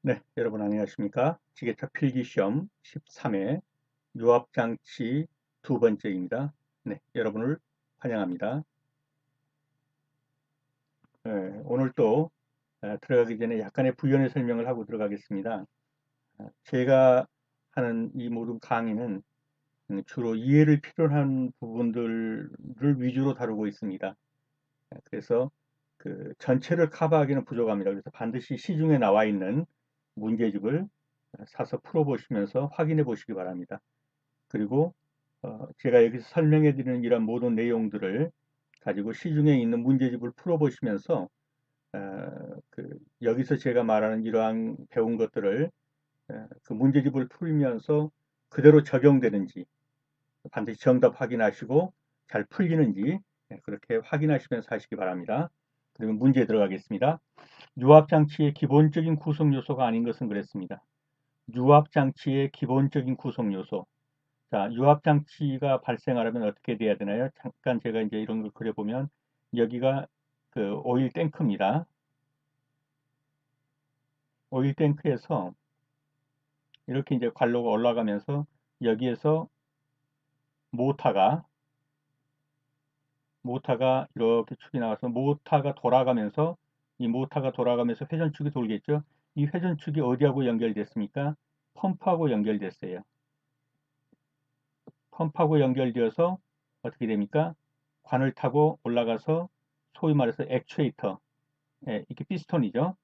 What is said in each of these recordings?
네, 여러분 안녕하십니까? 지게차 필기시험 13회 유압장치 두 번째입니다. 네, 여러분을 환영합니다. 오늘 또 들어가기 전에 약간의 부연의 설명을 하고 들어가겠습니다. 제가 하는 이 모든 강의는 주로 이해를 필요로 한 부분들을 위주로 다루고 있습니다. 그래서 그 전체를 커버하기는 부족합니다. 그래서 반드시 시중에 나와 있는 문제집을 사서 풀어보시면서 확인해 보시기 바랍니다. 그리고 제가 여기서 설명해 드리는 이런 모든 내용들을 가지고 시중에 있는 문제집을 풀어보시면서 여기서 제가 말하는 이러한 배운 것들을 그 문제집을 풀면서 그대로 적용되는지 반드시 정답 확인하시고 잘 풀리는지 그렇게 확인하시면서 하시기 바랍니다. 그러면 문제 들어가겠습니다. 유압장치의 기본적인 구성 요소가 아닌 것은 그랬습니다. 유압장치의 기본적인 구성 요소. 자, 유압장치가 발생하려면 어떻게 돼야 되나요? 잠깐 제가 이제 이런 걸 그려보면 여기가 그 오일 탱크입니다. 오일 탱크에서 이렇게 이제 관로가 올라가면서 여기에서 모터가 이렇게 축이 나가서 모터가 돌아가면서 이 모터가 돌아가면서 회전축이 돌겠죠. 이 회전축이 어디하고 연결됐습니까? 펌프하고 연결됐어요. 펌프하고 연결되어서 어떻게 됩니까? 관을 타고 올라가서 소위 말해서 액추에이터, 이게 피스톤이죠.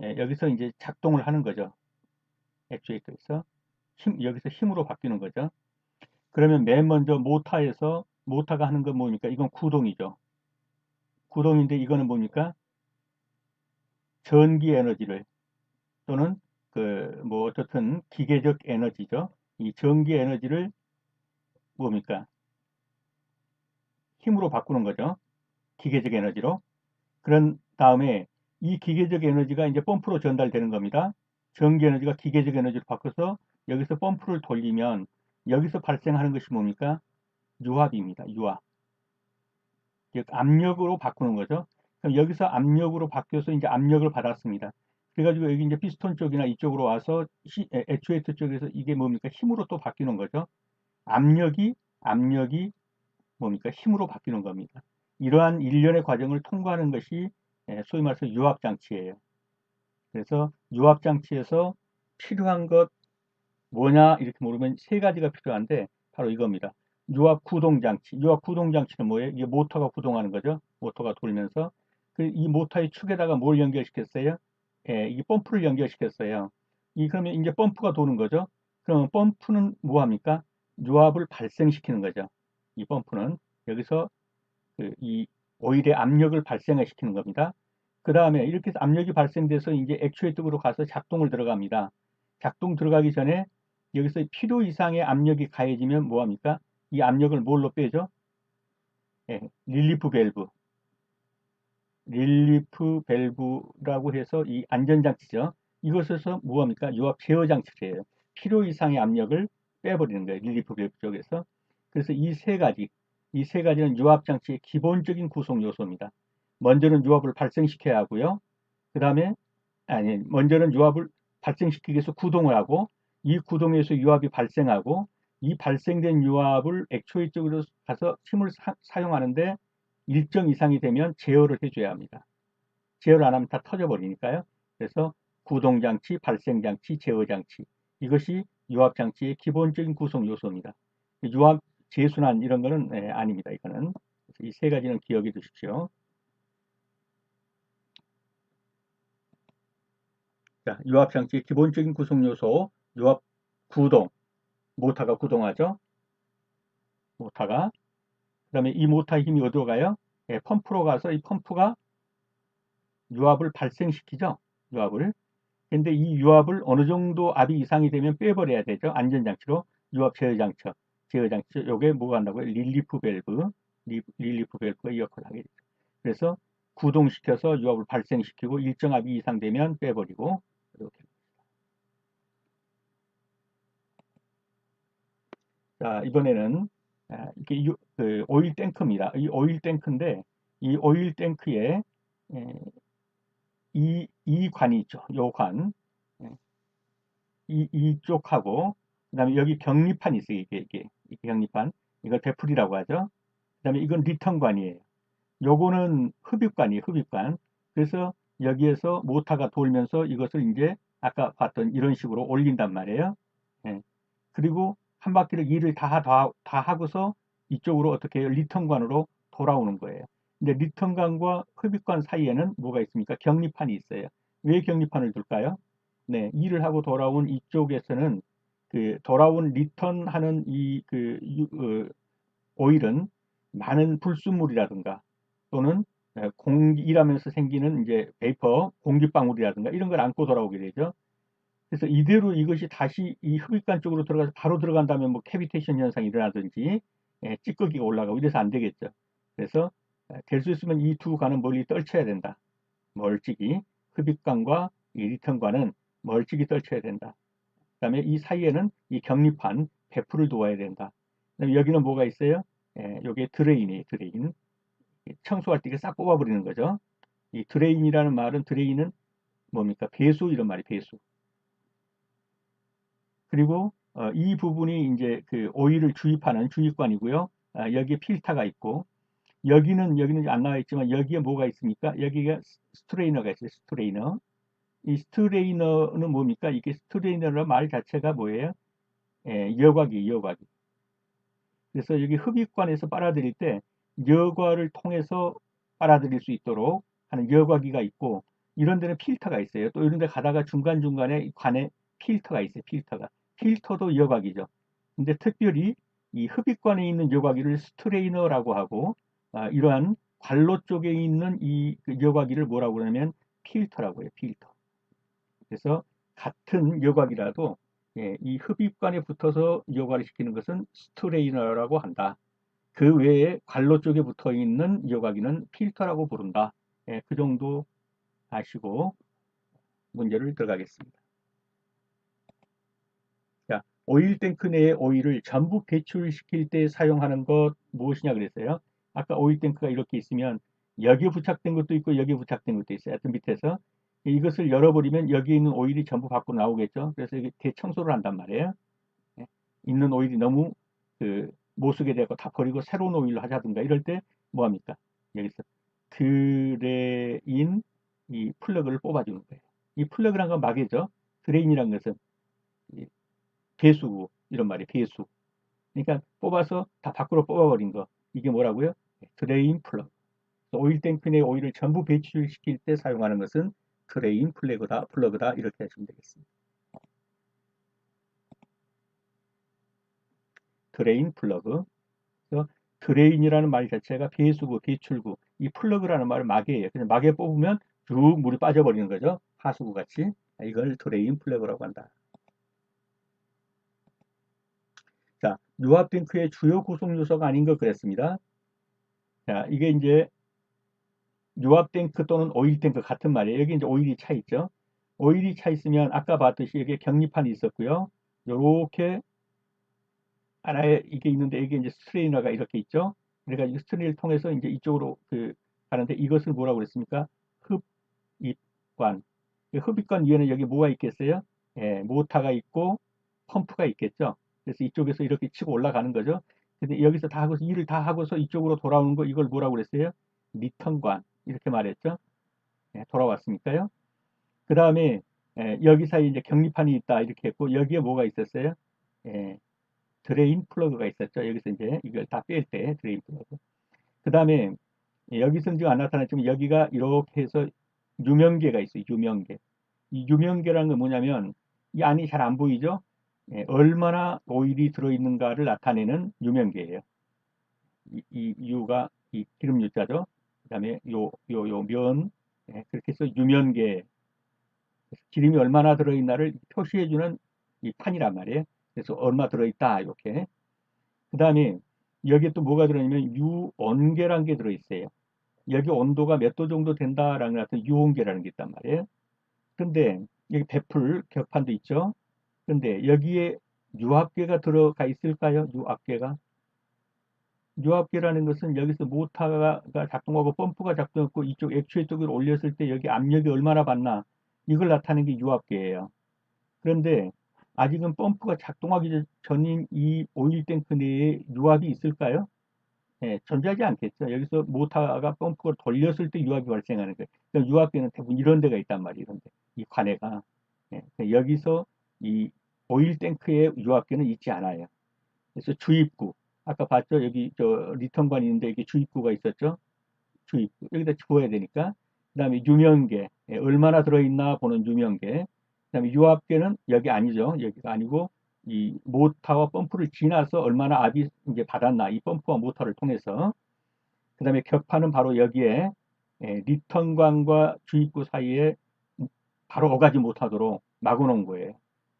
여기서 이제 작동을 하는 거죠. 액추에이터에서 여기서 힘으로 바뀌는 거죠. 그러면 맨 먼저 모터가 하는 건 뭡니까? 이건 구동이죠. 구동인데 이거는 뭡니까? 전기 에너지를 또는 그 뭐 어쨌든 기계적 에너지죠. 이 전기 에너지를 뭡니까? 힘으로 바꾸는 거죠. 기계적 에너지로. 그런 다음에 이 기계적 에너지가 이제 펌프로 전달되는 겁니다. 전기 에너지가 기계적 에너지로 바뀌어서 여기서 펌프를 돌리면 여기서 발생하는 것이 뭡니까? 유압입니다. 유압. 즉 압력으로 바꾸는 거죠. 그럼 여기서 압력으로 바뀌어서 이제 압력을 받았습니다. 그래가지고 여기 이제 피스톤 쪽이나 이쪽으로 와서 액추에이터 쪽에서 이게 뭡니까? 힘으로 또 바뀌는 거죠. 압력이 뭡니까? 힘으로 바뀌는 겁니다. 이러한 일련의 과정을 통과하는 것이 소위 말해서 유압장치예요. 그래서 유압장치에서 필요한 것 뭐냐 이렇게 물으면 세 가지가 필요한데 바로 이겁니다. 유압구동장치. 유압구동장치는 뭐예요? 이게 모터가 구동하는 거죠. 모터가 돌면서 이 모터의 축에다가 뭘 연결시켰어요? 이게 펌프를 연결시켰어요. 그러면 이제 펌프가 도는 거죠. 그러면 펌프는 뭐 합니까? 유압을 발생시키는 거죠. 이 펌프는 여기서 이 오일의 압력을 발생을 시키는 겁니다. 그 다음에 이렇게 해서 압력이 발생돼서 이제 액추에이터로 가서 작동을 들어갑니다. 작동 들어가기 전에 여기서 필요 이상의 압력이 가해지면 뭐합니까? 이 압력을 뭘로 빼죠? 릴리프 밸브. 릴리프 밸브라고 해서 이 안전장치죠. 이것에서 뭐합니까? 유압 제어 장치예요. 필요 이상의 압력을 빼버리는 거예요. 릴리프 밸브 쪽에서. 그래서 이 세 가지는 유압 장치의 기본적인 구성 요소입니다. 먼저는 유압을 발생시켜야 하고요. 그 다음에 먼저는 유압을 발생시키기 위해서 구동을 하고 이 구동에서 유압이 발생하고 이 발생된 유압을 액추에이터 쪽으로 가서 힘을 사용하는데 일정 이상이 되면 제어를 해줘야 합니다. 제어를 안 하면 다 터져버리니까요. 그래서 구동장치, 발생장치, 제어장치 이것이 유압장치의 기본적인 구성 요소입니다. 유압 재순환 이런 거는 아닙니다. 이거는 이 세 가지는 기억해 두십시오. 자, 유압장치의 기본적인 구성 요소 유압 구동 모터가 구동하죠. 모터가 그다음에 이 모터의 힘이 어디로 가요? 펌프로 가서 이 펌프가 유압을 발생시키죠. 유압을. 근데 이 유압을 어느 정도 압이 이상이 되면 빼버려야 되죠. 안전장치로. 유압 제어장치. 제어장치. 요게 뭐가 한다고요? 릴리프 밸브. 릴리프 밸브가 이 역할을 하게 되죠. 그래서 구동시켜서 유압을 발생시키고 일정 압이 이상 되면 빼버리고 이렇게. 자, 이번에는 이게 그 오일 탱크입니다. 이 오일 탱크인데 이 오일 탱크에 이 관이 있죠. 요 관. 이쪽하고, 그 다음에 여기 격리판이 있어요. 이게 격리판. 이걸 배풀이라고 하죠. 그 다음에 이건 리턴관이에요. 요거는 흡입관이에요. 흡입관. 그래서 여기에서 모터가 돌면서 이것을 이제 아까 봤던 이런 식으로 올린단 말이에요. 예. 그리고 한 바퀴를 일을 다 하고서 이쪽으로 어떻게 해요? 리턴관으로 돌아오는 거예요. 근데 리턴관과 흡입관 사이에는 뭐가 있습니까? 격리판이 있어요. 왜 격리판을 둘까요? 네, 일을 하고 돌아온 이쪽에서는 그 돌아온 리턴하는 오일은 많은 불순물이라든가 또는 일하면서 생기는 이제 베이퍼, 공기방울이라든가 이런 걸 안고 돌아오게 되죠. 그래서 이대로 이것이 다시 이 흡입관 쪽으로 들어가서 바로 들어간다면 뭐 캐비테이션 현상이 일어나든지 찌꺼기가 올라가고 이래서 안 되겠죠. 그래서 될 수 있으면 이 두 관은 멀리 떨쳐야 된다. 멀찍이 흡입관과 이 리턴관은 멀찍이 떨쳐야 된다. 그다음에 이 사이에는 이 격리판, 배풀을 놓아야 된다. 그다음에 여기는 뭐가 있어요? 여기에 드레인이에요, 드레인. 청소할 때 이게 싹 뽑아버리는 거죠. 이 드레인이라는 말은 드레인은 뭡니까? 배수 이런 말이 배수. 그리고 이 부분이 이제 그 오일을 주입하는 주입관이고요. 여기에 필터가 있고 여기는 안 나와 있지만 여기에 뭐가 있습니까? 여기가 스트레이너가 있어요. 스트레이너. 이 스트레이너는 뭡니까? 이게 스트레이너라는 말 자체가 뭐예요? 여과기, 여과기. 그래서 여기 흡입관에서 빨아들일 때 여과를 통해서 빨아들일 수 있도록 하는 여과기가 있고 이런 데는 필터가 있어요. 또 이런 데 가다가 중간중간에 관에 필터가 있어요. 필터가. 필터도 여과기죠. 근데 특별히 이 흡입관에 있는 여과기를 스트레이너라고 하고 이러한 관로 쪽에 있는 이 여과기를 뭐라고 그러냐면 필터라고 해요. 필터. 그래서 같은 여과기라도 이 흡입관에 붙어서 여과를 시키는 것은 스트레이너라고 한다. 그 외에 관로 쪽에 붙어 있는 여과기는 필터라고 부른다. 그 정도 아시고 문제를 들어가겠습니다. 자, 오일 탱크 내의 오일을 전부 배출시킬 때 사용하는 것 무엇이냐 그랬어요. 아까 오일 탱크가 이렇게 있으면 여기에 부착된 것도 있고 여기에 부착된 것도 있어요. 하여튼 밑에서 이것을 열어버리면 여기에 있는 오일이 전부 밖으로 나오겠죠. 그래서 이게 대청소를 한단 말이에요. 예, 있는 오일이 너무 못 쓰게 되고 다 버리고 새로운 오일로 하자든가 이럴 때 뭐합니까? 여기서 드레인 이 플러그를 뽑아주는 거예요. 이 플러그란 건 막이죠. 드레인이란 것은 배수 이런 말이 배수. 그러니까 뽑아서 다 밖으로 뽑아버린 거. 이게 뭐라고요? 드레인 플러그. 오일 탱크 내 오일을 전부 배출시킬 때 사용하는 것은 드레인 플러그다 이렇게 하시면 되겠습니다. 드레인 플러그. 그래서 드레인이라는 말 자체가 배수구, 배출구. 이 플러그라는 말은 막이에요. 그래서 막에 뽑으면 쭉 물이 빠져버리는 거죠. 하수구 같이. 이걸 드레인 플러그라고 한다. 자, 유압 탱크의 주요 구성 요소가 아닌 것 그랬습니다. 자, 이게 이제 유압 탱크 또는 오일 탱크 같은 말이에요. 여기 이제 오일이 차 있죠. 오일이 차 있으면 아까 봤듯이 여기에 격리판이 있었고요. 요렇게 하나에 이게 있는데 이게 이제 스트레이너가 이렇게 있죠. 그래가지고 스트레이너를 통해서 이제 이쪽으로 가는데 이것을 뭐라고 그랬습니까? 흡입관. 흡입관 위에는 여기 뭐가 있겠어요? 모터가 있고 펌프가 있겠죠. 그래서 이쪽에서 이렇게 치고 올라가는 거죠. 근데 여기서 다 하고서 일을 다 하고서 이쪽으로 돌아오는 거 이걸 뭐라고 그랬어요? 리턴관 이렇게 말했죠. 돌아왔으니까요. 그 다음에 여기 사이에 이제 격리판이 있다 이렇게 했고 여기에 뭐가 있었어요? 예, 드레인 플러그가 있었죠. 여기서 이제 이걸 다 뺄 때 드레인 플러그. 그 다음에 여기서는 지금 안 나타났지만 여기가 이렇게 해서 유명계가 있어요. 유명계. 이 유명계라는 건 뭐냐면 이 안이 잘 안 보이죠? 얼마나 오일이 들어있는가를 나타내는 유명계예요. 이 유가 이 기름 유자죠. 그 다음에 요 면, 그렇게 해서 유면계, 기름이 얼마나 들어있나를 표시해주는 이 판이란 말이에요. 그래서 얼마 들어있다, 이렇게. 그 다음에 여기에 또 뭐가 들어있냐면 유온계라는 게 들어있어요. 여기 온도가 몇 도 정도 된다라는 같은 유온계라는 게 있단 말이에요. 근데 여기 배풀 격판도 있죠. 근데 여기에 유압계가 들어가 있을까요? 유압계가? 유압계라는 것은 여기서 모터가 작동하고 펌프가 작동했고 이쪽 액추에이터를 올렸을 때 여기 압력이 얼마나 받나 이걸 나타내는 게 유압계예요. 그런데 아직은 펌프가 작동하기 전인 이 오일 탱크 내에 유압이 있을까요? 예, 존재하지 않겠죠. 여기서 모터가 펌프를 돌렸을 때 유압이 발생하는 거예요. 그러니까 유압계는 대부분 이런 데가 있단 말이에요. 이런 데. 이 관해가. 예, 그러니까 여기서 이 오일 탱크에 유압계는 있지 않아요. 그래서 주입구. 아까 봤죠? 여기 저 리턴관이 있는데 여기 주입구가 있었죠? 주입구. 여기다 부어야 되니까. 그 다음에 유명계. 예, 얼마나 들어있나 보는 유명계. 그 다음에 유압계는 여기 아니죠. 여기가 아니고 이 모터와 펌프를 지나서 얼마나 압이 이제 받았나. 이 펌프와 모터를 통해서. 그 다음에 격파는 바로 여기에 예, 리턴관과 주입구 사이에 바로 오가지 못하도록 막아놓은 거예요.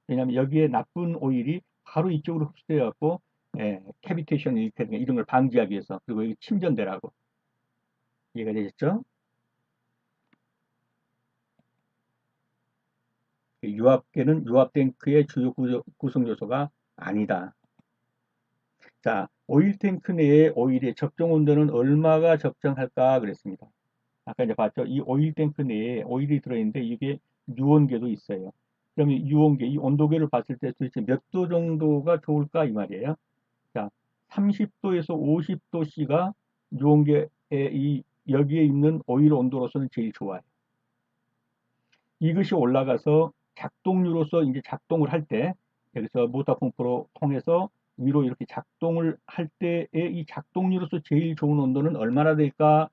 왜냐하면 여기에 나쁜 오일이 바로 이쪽으로 흡수되어 갖고 예, 캐비테이션 이런 걸 방지하기 위해서 그리고 여기 침전되라고 이해가 되셨죠? 유압계는 유압 탱크의 주요 구성 요소가 아니다. 자, 오일 탱크 내에 오일의 적정 온도는 얼마가 적정할까 그랬습니다. 아까 이제 봤죠? 이 오일 탱크 내에 오일이 들어있는데 이게 유온계도 있어요. 그러면 유온계, 이 온도계를 봤을 때 도대체 몇 도 정도가 좋을까 이 말이에요. 자, 30도에서 50도씨가 유온계에 여기에 있는 오일 온도로서는 제일 좋아요. 이것이 올라가서 작동류로서 이제 작동을 할 때, 여기서 모터 펌프로 통해서 위로 이렇게 작동을 할 때의 이 작동류로서 제일 좋은 온도는 얼마나 될까?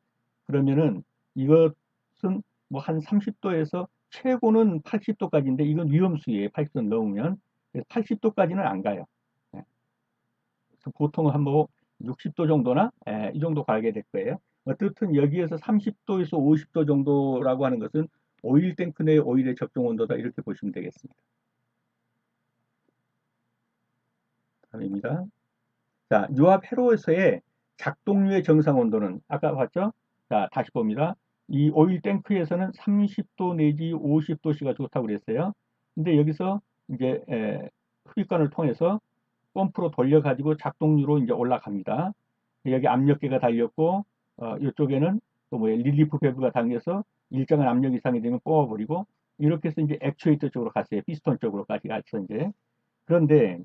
그러면은 이것은 뭐 한 30도에서 최고는 80도까지인데 이건 위험수위에요. 80도 넘으면. 80도까지는 안 가요. 예. 보통은 한 뭐 60도 정도나 이 정도 가게 될 거예요. 어떻든 여기에서 30도에서 50도 정도라고 하는 것은 오일 탱크 내 오일의 적정 온도다 이렇게 보시면 되겠습니다. 다음입니다. 자, 유압 회로에서의 작동류의 정상 온도는 아까 봤죠? 자, 다시 봅니다. 이 오일 탱크에서는 30도 내지 50도씨가 좋다고 그랬어요. 근데 여기서 이제 흡입관을 통해서 펌프로 돌려가지고 작동류로 이제 올라갑니다. 여기 압력계가 달렸고, 이쪽에는 또 뭐 릴리프 밸브가 당겨서 일정한 압력 이상이 되면 뽑아버리고, 이렇게 해서 이제 액추에이터 쪽으로 갔어요. 피스톤 쪽으로까지 가서 이제. 그런데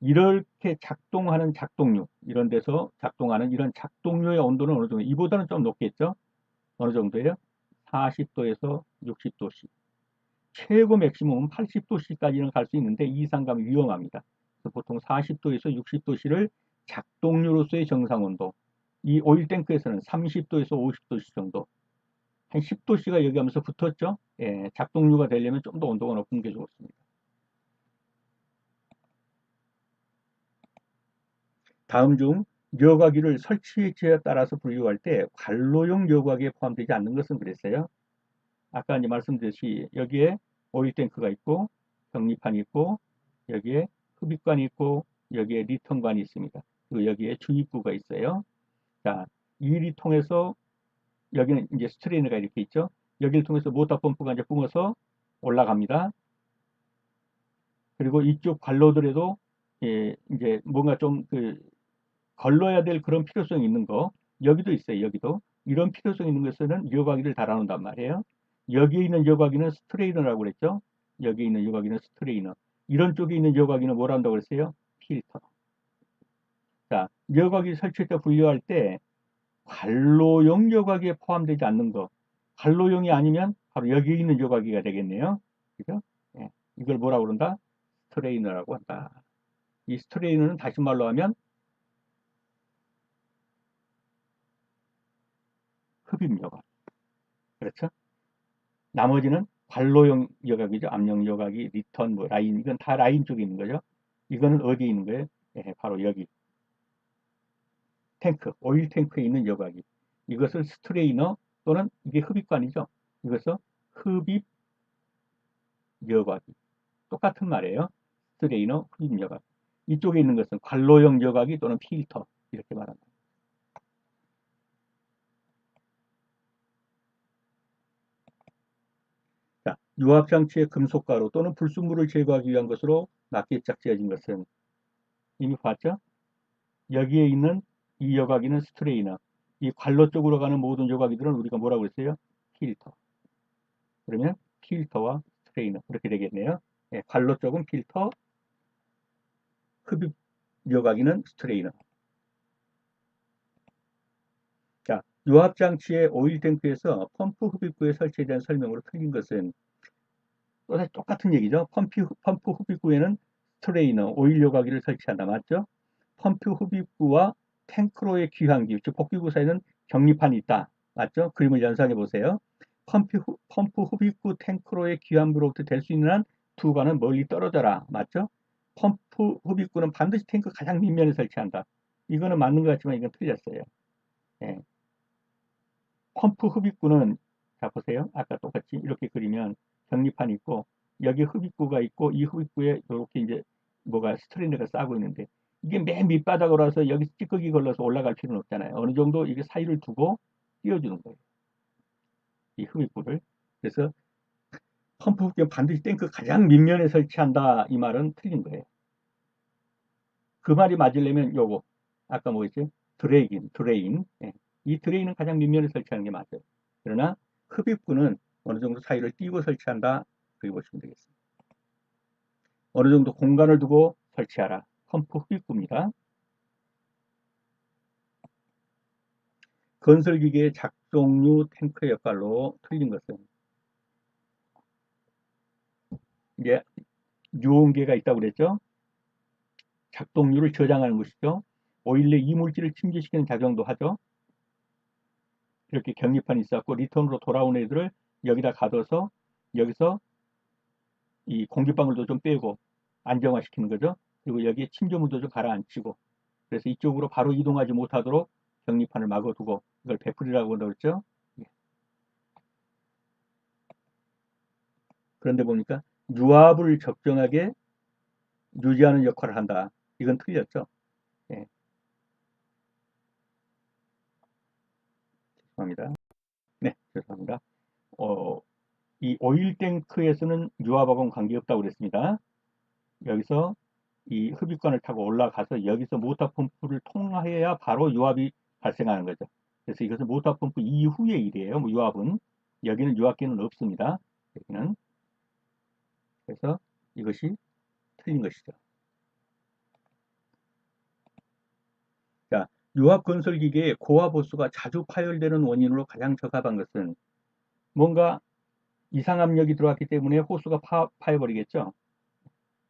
이렇게 작동하는 작동류, 이런 데서 작동하는 이런 작동류의 온도는 어느 정도, 이보다는 좀 높겠죠? 어느 정도예요? 40도에서 60도씨. 최고 맥시멈은 80도씨까지는 갈 수 있는데 이 이상 가면 위험합니다. 그래서 보통 40도에서 60도씨를 작동류로서의 정상 온도. 이 오일 탱크에서는 30도에서 50도씨 정도. 한 10도씨가 여기 하면서 붙었죠? 예, 작동류가 되려면 좀 더 온도가 높은 게 좋습니다. 다음 중 여과기를 설치 위치에 따라서 분류할 때 관로용 여과기에 포함되지 않는 것은 그랬어요. 아까 이제 말씀드렸듯이 여기에 오일 탱크가 있고 병리판이 있고 여기에 흡입관이 있고 여기에 리턴관이 있습니다. 그리고 여기에 주입구가 있어요. 자, 이를 통해서 여기는 이제 스트레이너가 이렇게 있죠. 여기를 통해서 모터 펌프가 이제 뿜어서 올라갑니다. 그리고 이쪽 관로들에도 예, 이제 뭔가 좀그 걸러야 될 그런 필요성이 있는 거 여기도 있어요. 여기도 이런 필요성이 있는 것에는 여과기를 달아놓는단 말이에요. 여기에 있는 여과기는 스트레이너라고 그랬죠. 여기에 있는 여과기는 스트레이너. 이런 쪽에 있는 여과기는 뭐라 한다고 그랬어요? 필터. 자, 여과기 설치했다 분류할 때 관로용 여과기에 포함되지 않는 거. 관로용이 아니면 바로 여기에 있는 여과기가 되겠네요. 그죠? 예. 이걸 뭐라고 그런다? 스트레이너라고 한다. 이 스트레이너는 다시 말로 하면 흡입 여과기. 그렇죠? 나머지는 관로용 여각이죠. 압력 여각이, 리턴, 뭐 라인, 이건 다 라인 쪽에 있는 거죠. 이거는 어디에 있는 거예요? 예, 바로 여기 탱크, 오일 탱크에 있는 여각이. 이것을 스트레이너 또는 이게 흡입관이죠. 이것을 흡입 여각이. 똑같은 말이에요. 스트레이너, 흡입 여각. 이쪽에 있는 것은 관로용 여각이 또는 필터 이렇게 말합니다. 자, 유압장치의 금속가루 또는 불순물을 제거하기 위한 것으로 낱개짝 지어진 것은 이미 봤죠? 여기에 있는 이 여과기는 스트레이너. 이 관로 쪽으로 가는 모든 여과기들은 우리가 뭐라고 했어요? 필터. 그러면 필터와 스트레이너. 그렇게 되겠네요. 관로 쪽은 필터, 흡입 여과기는 스트레이너. 자, 유압장치의 오일 탱크에서 펌프 흡입구의 설치에 대한 설명으로 틀린 것은 또다시 똑같은 얘기죠. 펌프 흡입구에는 스트레이너, 오일 여과기를 설치한다. 맞죠? 펌프 흡입구와 탱크로의 귀환기, 즉 복귀구 사이에는 격리판이 있다. 맞죠? 그림을 연상해 보세요. 펌프 흡입구 탱크로의 귀환부로부터 될 수 있는 한 두관은 멀리 떨어져라. 맞죠? 펌프 흡입구는 반드시 탱크 가장 밑면에 설치한다. 이거는 맞는 것 같지만 이건 틀렸어요. 예. 펌프 흡입구는 자 보세요. 아까 똑같이 이렇게 그리면 격리판이 있고 여기 흡입구가 있고 이 흡입구에 이렇게 이제 뭐가 스트레이너가 싸고 있는데 이게 맨 밑바닥으로 와서 여기 찌꺼기 걸러서 올라갈 필요는 없잖아요. 어느 정도 이게 사이를 두고 띄워주는 거예요. 이 흡입구를. 그래서 펌프 흡입구는 반드시 탱크 가장 밑면에 설치한다. 이 말은 틀린 거예요. 그 말이 맞으려면 요거 아까 뭐였지? 드레인. 예. 이 드레인은 가장 밑면에 설치하는 게 맞아요. 그러나 흡입구는 어느 정도 사이를 띄고 설치한다. 그렇게 보시면 되겠습니다. 어느 정도 공간을 두고 설치하라. 펌프 흡입구입니다. 건설기계의 작동류 탱크의 역할로 틀린 것은 이게 유온계가 있다고 그랬죠. 작동률을 저장하는 것이죠. 오일 내 이물질을 침투시키는 작용도 하죠. 이렇게 격리판이 있었고 리턴으로 돌아온 애들을 여기다 가둬서 여기서 이 공기방울도 좀 빼고 안정화시키는 거죠. 그리고 여기에 침조물도 좀 가라앉히고 그래서 이쪽으로 바로 이동하지 못하도록 격리판을 막아두고 이걸 베풀이라고 그러죠. 그런데 보니까 유압을 적정하게 유지하는 역할을 한다. 이건 틀렸죠. 예, 죄송합니다. 네, 죄송합니다. 이 오일 탱크에서는 유압하고는 관계없다고 그랬습니다. 여기서 이 흡입관을 타고 올라가서 여기서 모터 펌프를 통해야 바로 유압이 발생하는 거죠. 그래서 이것은 모터 펌프 이후의 일이에요. 뭐 유압은 여기는 유압기는 없습니다. 여기는 그래서 이것이 틀린 것이죠. 자, 유압 건설 기계의 고압 호수가 자주 파열되는 원인으로 가장 적합한 것은 뭔가 이상 압력이 들어왔기 때문에 호수가 파여버리겠죠.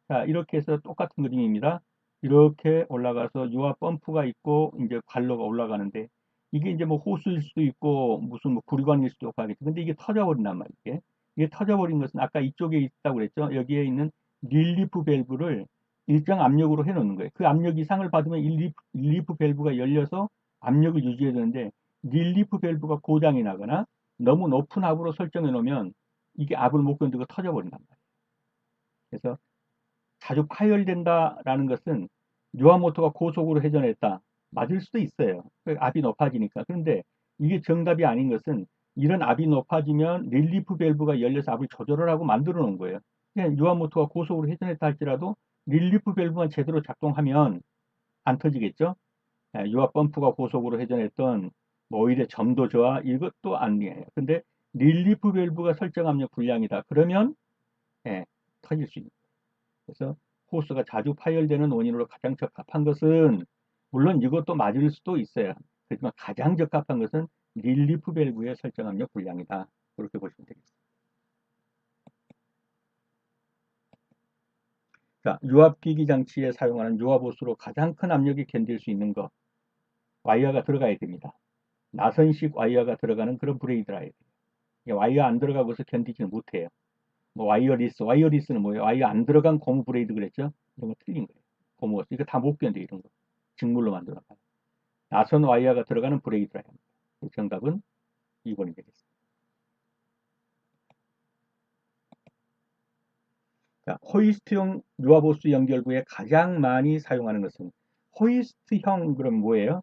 자, 이렇게 해서 똑같은 그림입니다. 이렇게 올라가서 유압 펌프가 있고 이제 관로가 올라가는데 이게 이제 뭐 호수일 수도 있고 무슨 뭐 구리관일 수도 있고 하겠죠. 근데 이게 터져버린단 말이에요. 이게 터져버린 것은 아까 이쪽에 있다고 그랬죠. 여기에 있는 릴리프 밸브를 일정 압력으로 해놓는 거예요. 그 압력 이상을 받으면 릴리프 밸브가 열려서 압력을 유지해야 되는데 릴리프 밸브가 고장이 나거나 너무 높은 압으로 설정해 놓으면 이게 압을 못 견디고 터져버린단 말이에요. 그래서 자주 파열된다라는 것은 유압 모터가 고속으로 회전했다. 맞을 수도 있어요. 압이 높아지니까. 그런데 이게 정답이 아닌 것은 이런 압이 높아지면 릴리프 밸브가 열려서 압을 조절을 하고 만들어 놓은 거예요. 그냥 유압 모터가 고속으로 회전했다 할지라도 릴리프 밸브만 제대로 작동하면 안 터지겠죠. 유압 펌프가 고속으로 회전했던 뭐 오일의 점도 저하 이것도 아니에요. 근데 릴리프 밸브가 설정 압력 불량이다. 그러면 터질 수 있는 거예요. 그래서 호스가 자주 파열되는 원인으로 가장 적합한 것은 물론 이것도 맞을 수도 있어요. 그렇지만 가장 적합한 것은 릴리프 밸브의 설정 압력 불량이다. 그렇게 보시면 되겠습니다. 자, 유압기기 장치에 사용하는 유압 호스로 가장 큰 압력이 견딜 수 있는 것 와이어가 들어가야 됩니다. 나선식 와이어가 들어가는 그런 브레이드라 해야 돼요. 와이어 안 들어가고서 견디지는 못해요. 뭐 와이어리스는 뭐예요? 와이어 안 들어간 고무 브레이드 그랬죠? 이런 거 틀린 거예요. 고무 호스 이거 다 못 견뎌 이런 거. 직물로 만들어놔요. 나선 와이어가 들어가는 브레이드라 합니다. 정답은 2번이 되겠습니다. 자, 호이스트형 유압호스 연결부에 가장 많이 사용하는 것은 호이스트형 그럼 뭐예요?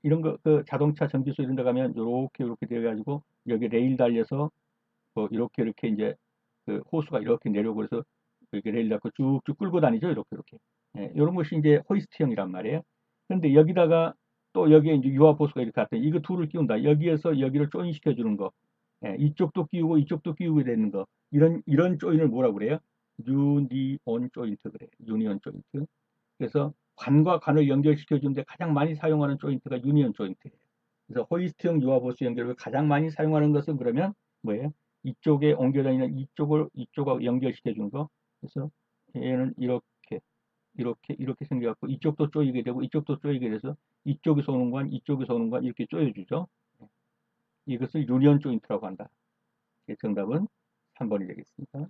이런 거 그 자동차 정비소 이런 데 가면 이렇게 돼 가지고 여기 레일 달려서 뭐 이렇게 이제 그 호수가 이렇게 내려오고 그래서 이렇게 레일 잡고 쭉쭉 끌고 다니죠. 이렇게. 이런 것이 이제 호이스트형이란 말이에요. 그런데 여기다가 또 여기에 이제 유압 호수가 이렇게 왔더니 이거 둘을 끼운다. 여기에서 여기를 조인시켜 주는 거. 이쪽도 끼우고 이쪽도 끼우게 되는 거. 이런 조인을 뭐라고 그래요? 유니온 조인트 그래. 유니온 조인트. 그래서 관과 관을 연결시켜주는데 가장 많이 사용하는 조인트가 유니온 조인트예요. 그래서 호이스트형 유아보수 연결을 가장 많이 사용하는 것은 그러면 뭐예요? 이쪽에 옮겨 다니는 이쪽하고 연결시켜 주는 거. 그래서 얘는 이렇게 생겨갖고 이쪽도 조이게 되고 이쪽도 조이게 돼서 이쪽에서 오는 관, 이쪽에서 오는 관 이렇게 조여주죠. 이것을 유니온 조인트라고 한다. 정답은 3번이 되겠습니다.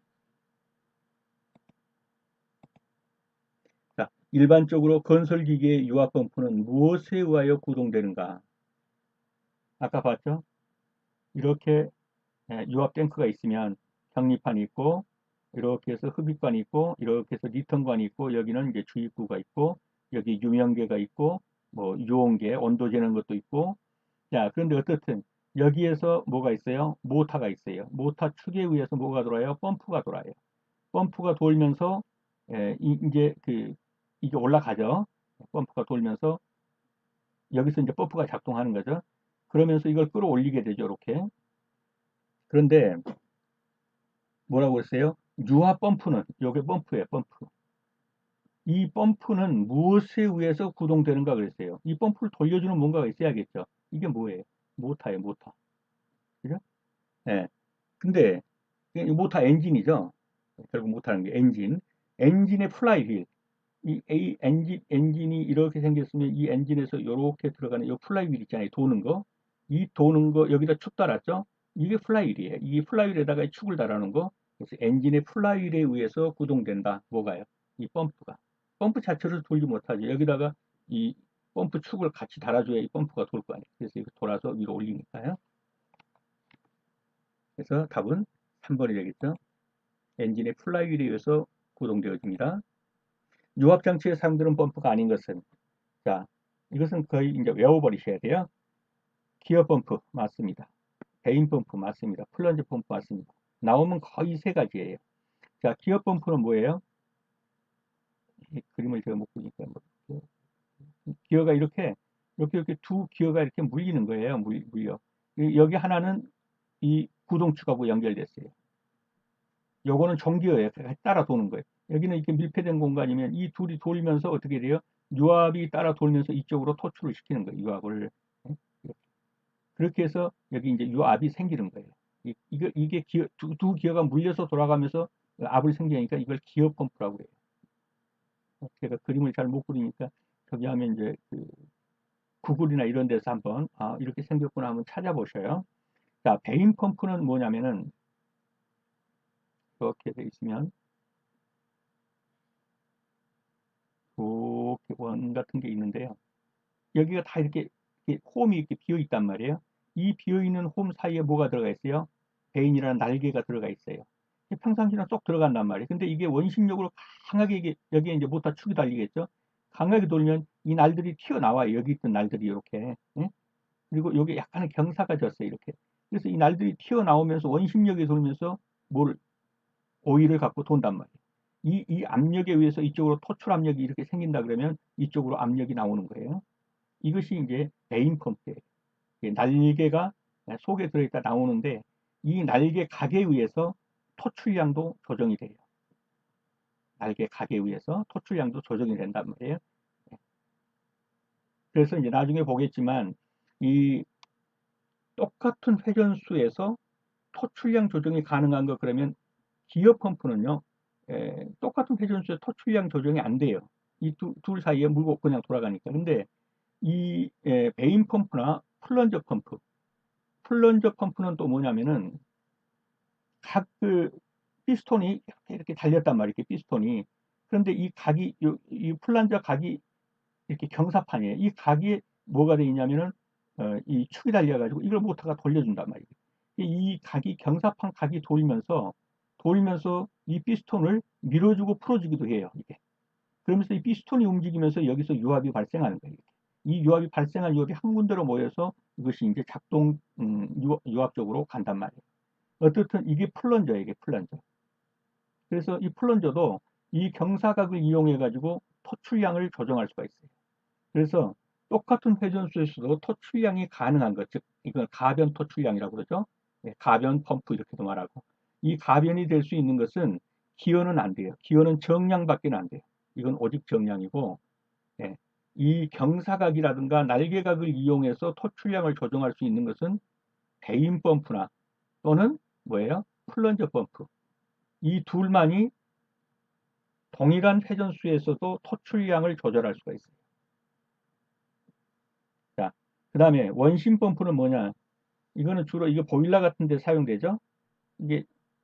자, 일반적으로 건설기계의 유압펌프는 무엇에 의하여 구동되는가? 아까 봤죠? 이렇게 유압 탱크가 있으면 경리판이 있고 이렇게 해서 흡입관이 있고 이렇게 해서 리턴관이 있고 여기는 이제 주입구가 있고 여기 유명계가 있고 뭐 유온계 온도 재는 것도 있고 자 그런데 어떻든 여기에서 뭐가 있어요? 모터가 있어요. 모터 축에 의해서 뭐가 돌아요? 펌프가 돌아요. 펌프가 돌면서 이제 이게 올라가죠. 펌프가 돌면서 여기서 이제 펌프가 작동하는 거죠. 그러면서 이걸 끌어올리게 되죠. 이렇게. 그런데 뭐라고 했어요? 유압 펌프는 요게 펌프예요. 펌프. 이 펌프는 무엇에 의해서 구동되는가 그랬어요. 이 펌프를 돌려주는 뭔가가 있어야겠죠. 이게 뭐예요? 모터예요. 모터. 그죠? 예. 근데 이 모터 엔진이죠. 결국 모터라는 게 엔진. 엔진의 플라이휠. 엔진이 이렇게 생겼으면 이 엔진에서 이렇게 들어가는 이 플라이휠 있잖아요. 도는 거. 이 도는 거 여기다 축 달았죠? 이게 플라이휠이에요. 이 플라이휠에다가 이 축을 달아놓은 거. 그래서 엔진의 플라이휠에 의해서 구동된다. 뭐가요? 이 펌프가. 펌프 자체를 돌지 못하죠. 여기다가 이 펌프 축을 같이 달아줘야 이 펌프가 돌 거 아니에요. 그래서 이거 돌아서 위로 올리니까요. 그래서 답은 3번이 되겠죠. 엔진의 플라이휠에 의해서 구동되어집니다. 유압장치에 사용되는 펌프가 아닌 것은 자, 이것은 거의 이제 외워버리셔야 돼요. 기어 펌프 맞습니다. 베인 펌프 맞습니다. 플런저 펌프 맞습니다. 나오면 거의 세 가지예요. 자, 기어 펌프는 뭐예요? 이 그림을 제가 못 보니까 기어가 이렇게 두 기어가 이렇게 물리는 거예요. 물려. 여기 하나는 이 구동축하고 연결됐어요. 요거는 전기어예요. 따라 도는 거예요. 여기는 이렇게 밀폐된 공간이면 이 둘이 돌면서 어떻게 돼요? 유압이 따라 돌면서 이쪽으로 토출을 시키는 거예요. 유압을. 이렇게. 그렇게 해서 여기 이제 유압이 생기는 거예요. 이게 두 기어가 물려서 돌아가면서 압을 생기니까 이걸 기어 펌프라고 해요. 제가 그림을 잘 못 그리니까 저기 하면 이제 구글이나 이런 데서 한번 이렇게 생겼구나 한번 찾아보셔요. 자, 베인 펌프는 뭐냐면은 이렇게 돼 있으면 이렇게 원 같은 게 있는데요. 여기가 다 이렇게 홈이 이렇게 비어 있단 말이에요. 이 비어 있는 홈 사이에 뭐가 들어가 있어요? 베인이라는 날개가 들어가 있어요. 평상시랑 쏙 들어간단 말이에요. 근데 이게 원심력으로 강하게 여기에 이제 모터 축이 달리겠죠. 강하게 돌면 이 날들이 튀어나와요. 여기 있던 날들이 이렇게. 예? 그리고 여기 약간의 경사가 졌어요. 이렇게. 그래서 이 날들이 튀어나오면서 원심력이 돌면서 뭘 오일을 갖고 돈단 말이에요. 이 압력에 의해서 이쪽으로 토출 압력이 이렇게 생긴다 그러면 이쪽으로 압력이 나오는 거예요. 이것이 이제 베인 펌프예요. 날개가 속에 들어있다 나오는데 이 날개 각에 의해서 토출량도 조정이 돼요. 날개 각에 의해서 토출량도 조정이 된단 말이에요. 그래서 이제 나중에 보겠지만 이 똑같은 회전수에서 토출량 조정이 가능한 거 그러면 기어 펌프는요 똑같은 회전수에 토출량 조정이 안 돼요. 이 둘 사이에 물고 그냥 돌아가니까. 근데 이 베인 펌프나 플런저 펌프는 또 뭐냐면은 각 피스톤이 이렇게 달렸단 말이에요. 이렇게 피스톤이. 그런데 이 각이 이 플런저 각이 이렇게 경사판이에요. 이 각이 뭐가 돼 있냐면은 이 축이 달려가지고 이걸 모터가 돌려준단 말이에요. 이 각이 경사판 각이 돌면서 이 피스톤을 밀어주고 풀어주기도 해요. 이게. 그러면서 이 피스톤이 움직이면서 여기서 유압이 발생하는 거예요. 이 유압이 발생한 유압이 한 군데로 모여서 이것이 이제 작동 유압적으로 간단 말이에요. 어쨌든 이게 플런저예요. 이게 플런저. 그래서 이 플런저도 이 경사각을 이용해 가지고 토출량을 조정할 수가 있어요. 그래서 똑같은 회전수에서도 토출량이 가능한 것, 즉 이걸 가변 토출량이라고 그러죠. 가변 펌프 이렇게도 말하고 이 가변이 될 수 있는 것은 기어는 안 돼요. 기어는 정량밖에 안 돼요. 이건 오직 정량이고, 예, 이 경사각이라든가 날개각을 이용해서 토출량을 조정할 수 있는 것은 베인 펌프나 또는 뭐예요? 플런저 펌프. 이 둘만이 동일한 회전수에서도 토출량을 조절할 수가 있어요. 자, 그 다음에 원심 펌프는 뭐냐? 이거는 주로 이게 보일러 같은 데 사용되죠? 이게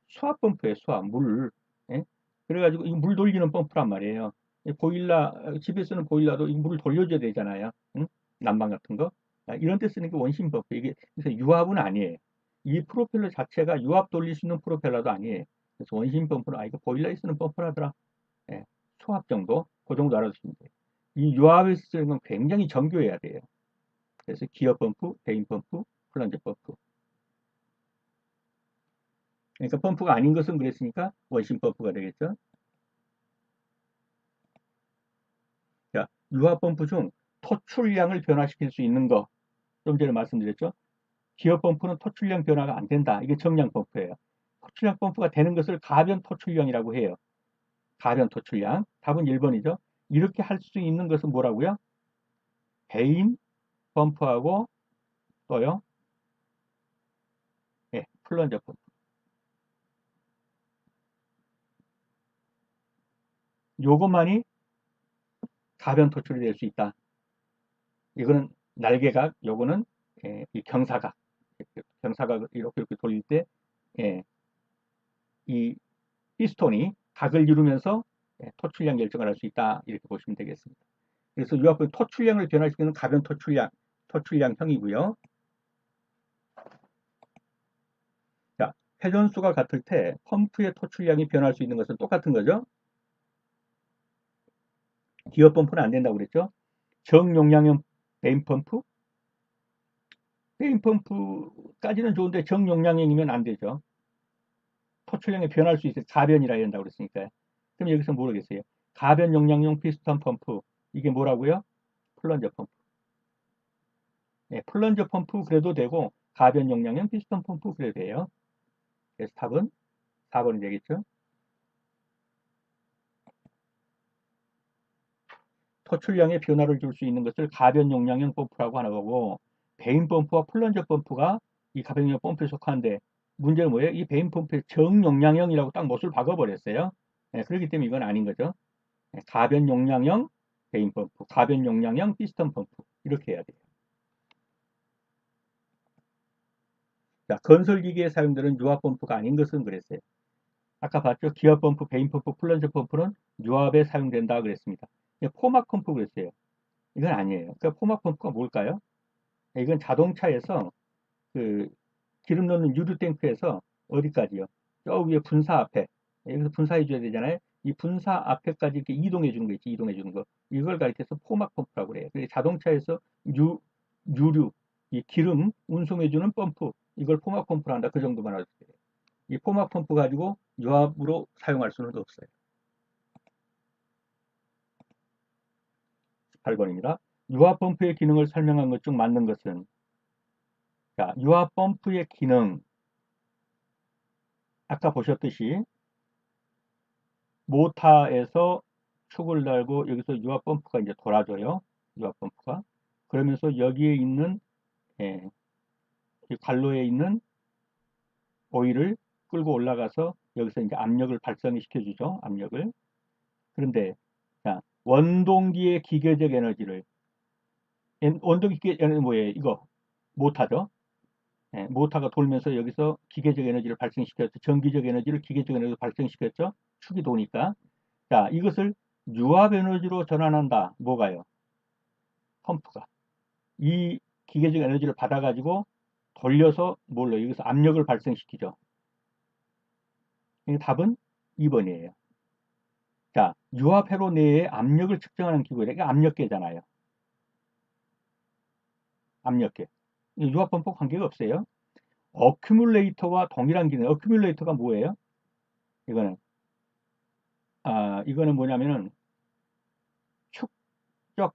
수압 펌프예요, 수압, 물. 예? 그래가지고 이거 물 돌리는 펌프란 말이에요. 보일러, 집에 쓰는 보일러도 이 물을 돌려줘야 되잖아요. 응? 난방 같은 거. 이런 데 쓰는 게 원심 펌프. 이게, 그래서 유압은 아니에요. 이 프로펠러 자체가 유압 돌릴 수 있는 프로펠러도 아니에요. 그래서 원심 펌프는, 이거 보일러에 쓰는 펌프라더라. 예, 수압 정도? 그 정도 알아두시면 돼요. 이 유압을 쓰는 건 굉장히 정교해야 돼요. 그래서 기어 펌프, 베인 펌프, 플런저 펌프. 그러니까 펌프가 아닌 것은 그랬으니까 원심 펌프가 되겠죠. 자, 유압 펌프 중 토출량을 변화시킬 수 있는 거. 좀 전에 말씀드렸죠. 기어 펌프는 토출량 변화가 안 된다. 이게 정량 펌프예요. 토출량 펌프가 되는 것을 가변 토출량이라고 해요. 가변 토출량. 답은 1번이죠. 이렇게 할 수 있는 것은 뭐라고요? 베인 펌프하고 또요. 예, 플런저 펌프. 요것만이 가변 토출이 될 수 있다. 이거는 날개각, 요거는 이 경사각. 경사각을 이렇게 돌릴 때 예, 이 피스톤이 각을 이루면서 토출량 결정을 할 수 있다. 이렇게 보시면 되겠습니다. 그래서 유압은 토출량을 변화시키는 가변 토출량형이고요. 자, 회전수가 같을 때 펌프의 토출량이 변할 수 있는 것은 똑같은 거죠. 기어 펌프는 안 된다고 그랬죠. 정용량형 베인 펌프, 베인 펌프까지는 좋은데 정용량형이면 안 되죠. 토출량이 변할 수 있어요. 가변이라 한다고 그랬으니까요. 그럼 여기서 모르겠어요. 가변 용량용 피스톤 펌프. 이게 뭐라고요? 플런저 펌프. 네, 플런저 펌프 그래도 되고 가변 용량형 피스톤 펌프 그래도 돼요. 그래서 답은 4번이 되겠죠. 토출량의 변화를 줄 수 있는 것을 가변 용량형 펌프라고 하는 거고 베인 펌프와 플런저 펌프가 이 가변 용량 펌프에 속하는데 문제는 뭐예요? 이 베인 펌프의 정용량형이라고 딱 못을 박아버렸어요. 네, 그렇기 때문에 이건 아닌 거죠. 네, 가변 용량형 베인 펌프, 가변 용량형 피스톤 펌프 이렇게 해야 돼요. 자, 건설기계에 사용되는 유압 펌프가 아닌 것은 그랬어요. 아까 봤죠? 기어 펌프, 베인 펌프, 플런저 펌프는 유압에 사용된다 그랬습니다. 포막 펌프 그랬어요. 이건 아니에요. 그러니까 포막 펌프가 뭘까요? 이건 자동차에서 그 기름 넣는 유류 탱크에서 어디까지요? 저 위에 분사 앞에 여기서 분사해 줘야 되잖아요. 이 분사 앞에까지 이렇게 이동해 주는 거 있지, 이동해 주는 거. 이걸 가리켜서 포막 펌프라고 그래요. 자동차에서 유류, 이 기름 운송해 주는 펌프, 이걸 포막 펌프라 한다. 그 정도만 알아주세요. 이 포막 펌프 가지고 유압으로 사용할 수는 없어요. 8번입니다. 유압 펌프의 기능을 설명한 것 중 맞는 것은 자, 유압 펌프의 기능 아까 보셨듯이 모터에서 축을 달고 여기서 유압 펌프가 이제 돌아줘요. 유압 펌프가. 그러면서 여기에 있는 예, 관로에 있는 오일을 끌고 올라가서 여기서 이제 압력을 발생시켜 주죠. 압력을. 그런데 자, 원동기의 기계적 에너지를 원동기 기계 에너지 뭐예요? 이거 모터죠. 예, 모터가 돌면서 여기서 기계적 에너지를 발생시켰죠. 전기적 에너지를 기계적 에너지로 발생시켰죠. 축이 도니까. 자, 이것을 유압 에너지로 전환한다. 뭐가요? 펌프가. 이 기계적 에너지를 받아가지고 돌려서 뭘로 여기서 압력을 발생시키죠. 답은 2번이에요. 자, 유압 회로 내에 압력을 측정하는 기구에 이게 압력계잖아요. 압력계. 유압 펌프 관계가 없어요. 어큐뮬레이터와 동일한 기능. 어큐뮬레이터가 뭐예요? 이거는 이거는 뭐냐면은 축적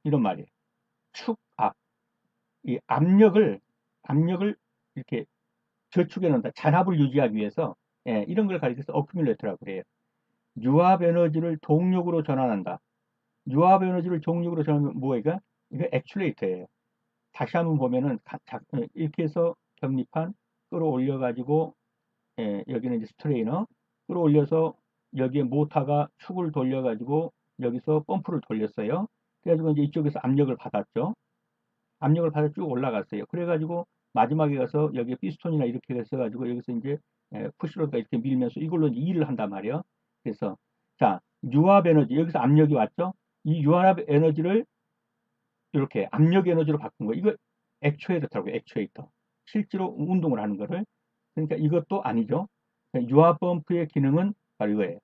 이런 말이에요. 축압. 이 압력을 이렇게 저축해 놓는다. 잔압을 유지하기 위해서 예, 이런 걸 가리켜서 어큐뮬레이터라고 그래요. 유압 에너지를 동력으로 전환한다. 유압 에너지를 동력으로 전환하면 뭐예요? 이거 액츄레이터예요. 다시 한번 보면은 이렇게 해서 견립판 끌어올려 가지고, 예, 여기는 이제 스트레이너 끌어올려서 여기에 모터가 축을 돌려 가지고 여기서 펌프를 돌렸어요. 그래가지고 이제 이쪽에서 압력을 받았죠. 압력을 받아 쭉 올라갔어요. 그래가지고 마지막에 가서 여기에 피스톤이나 이렇게 해서 여기서 이제 푸시로드가 이렇게 밀면서 이걸로 이제 일을 한단 말이에요. 그래서 자, 유압 에너지 여기서 압력이 왔죠. 이 유압 에너지를 이렇게 압력 에너지로 바꾼 거예요. 이거 액추에이터라고요. 액추에이터. 실제로 운동을 하는 거를. 그러니까 이것도 아니죠. 유압 펌프의 기능은 바로 이거예요.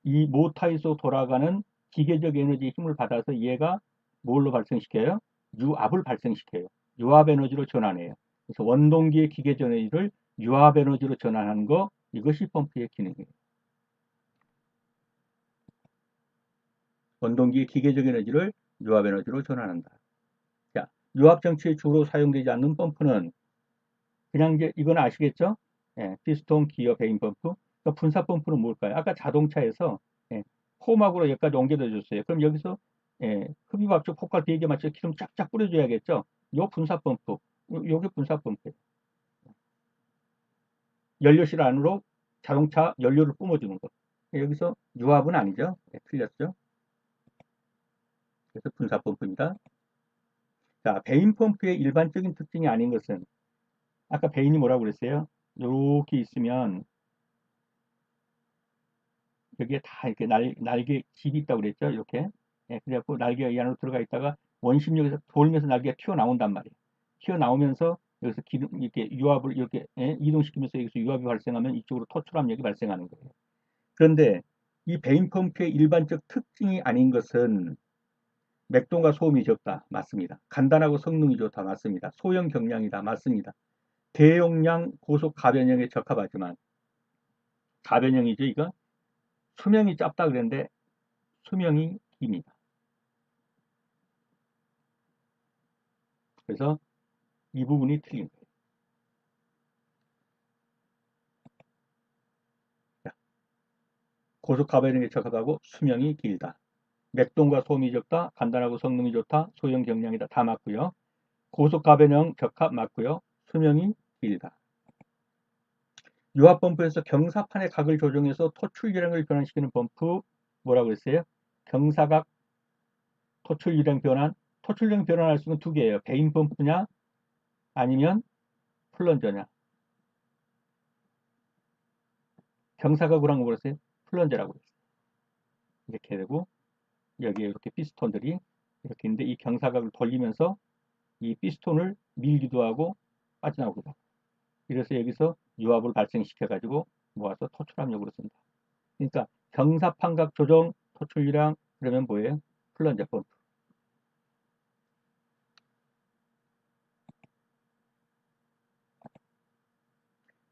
이 모터에서 돌아가는 기계적 에너지의 힘을 받아서 얘가 뭘로 발생시켜요? 유압을 발생시켜요. 유압 에너지로 전환해요. 그래서 원동기의 기계적 에너지를 유압 에너지로 전환하는 거, 이것이 펌프의 기능이에요. 원동기의 기계적 에너지를 유압 에너지로 전환한다. 자, 유압 장치에 주로 사용되지 않는 펌프는 그냥 이제 이건 아시겠죠? 예, 피스톤, 기어, 베인 펌프. 그러니까 분사 펌프는 뭘까요? 아까 자동차에서 예, 홈하고로 여기까지 옮겨져 줬어요. 그럼 여기서 예, 흡입압력 폭발 비행기에 맞춰 기름 쫙쫙 뿌려줘야겠죠? 요 분사 펌프, 요게 분사 펌프예요. 연료실 안으로 자동차 연료를 뿜어주는 거. 여기서 유압은 아니죠? 예, 틀렸죠? 그래서 분사 펌프입니다. 자, 베인 펌프의 일반적인 특징이 아닌 것은 아까 베인이 뭐라고 그랬어요? 이렇게 있으면 여기에 다 이렇게 날개 집이 있다고 그랬죠? 이렇게. 예, 그래갖고 날개가 이 안으로 들어가 있다가 원심력에서 돌면서 날개가 튀어나온단 말이에요. 튀어나오면서 여기서 기름, 이렇게 유압을 이렇게 예, 이동시키면서 여기서 유압이 발생하면 이쪽으로 토출압력이 발생하는 거예요. 그런데 이 베인 펌프의 일반적 특징이 아닌 것은 맥동과 소음이 적다. 맞습니다. 간단하고 성능이 좋다. 맞습니다. 소형 경량이다. 맞습니다. 대용량 고속 가변형에 적합하지만 가변형이죠, 이거? 수명이 짧다 그랬는데 수명이 깁니다. 그래서 이 부분이 틀린 거예요. 고속 가변형에 적합하고 수명이 길다. 맥동과 소음이 적다. 간단하고 성능이 좋다. 소형 경량이다. 다 맞고요. 고속 가변형 적합 맞고요. 수명이 길다. 유압 펌프에서 경사판의 각을 조정해서 토출 유량을 변환시키는 펌프 뭐라고 했어요? 경사각 토출 유량 변환. 토출 유량 변환할 수 있는 두 개예요. 베인 펌프냐 아니면 플런저냐. 경사각으로 한거 뭐랬어요? 플런저라고 했어요. 이렇게 되고 여기에 이렇게 피스톤들이 이렇게 있는데 이 경사각을 돌리면서 이 피스톤을 밀기도 하고 빠져나오기도 하고. 그래서 여기서 유압을 발생시켜 가지고 모아서 토출압력으로 쓴다. 그러니까 경사판각 조정 토출유량 그러면 뭐예요? 플런저 펌프.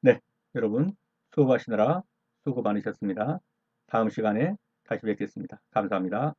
네, 여러분 수고하시느라 수고 많으셨습니다. 다음 시간에 다시 뵙겠습니다. 감사합니다.